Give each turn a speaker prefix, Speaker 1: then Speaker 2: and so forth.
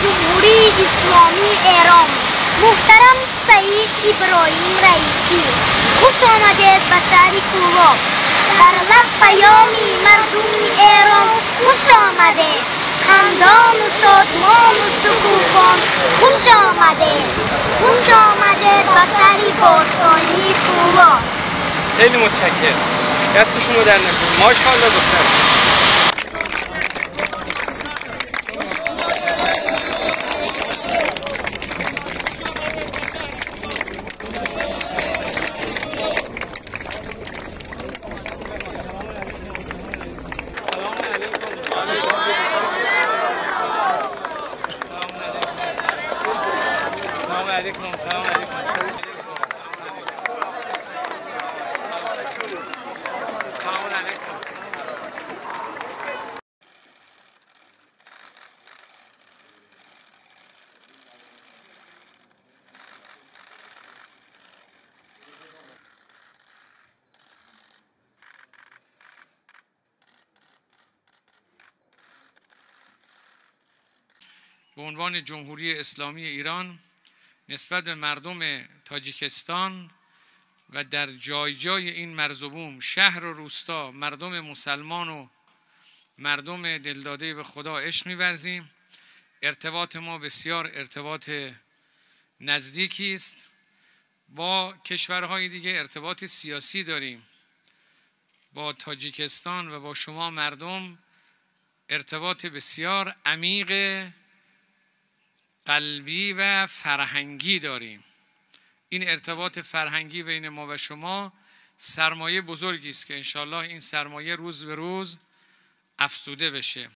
Speaker 1: جمهوری اسلامی ایران، محترم سعید ابراهیم رئیسی، خوش آمدید به شهر کوبا. در لب پیامی مردم ایران خوش آمدید، خندان و شادمان و شکوفان خوش آمدید، خوش آمدید به شهر باستانی کوبا.
Speaker 2: خیلی متشکرم. دستشون رو در نکنید. ماشاءالله دختر. سلام علیکم. به عنوان جمهوری اسلامی ایران نسبت به مردم تاجیکستان و در جای جای این مرز و بوم، شهر و روستا، مردم مسلمان و مردم دلداده به خدا عشق می‌ورزیم. ارتباط ما بسیار ارتباط نزدیکی است. با کشورهای دیگه ارتباط سیاسی داریم. با تاجیکستان و با شما مردم ارتباط بسیار عمیق قلبی و فرهنگی داریم. این ارتباط فرهنگی بین ما و شما سرمایه بزرگی است که انشالله این سرمایه روز به روز افزوده بشه.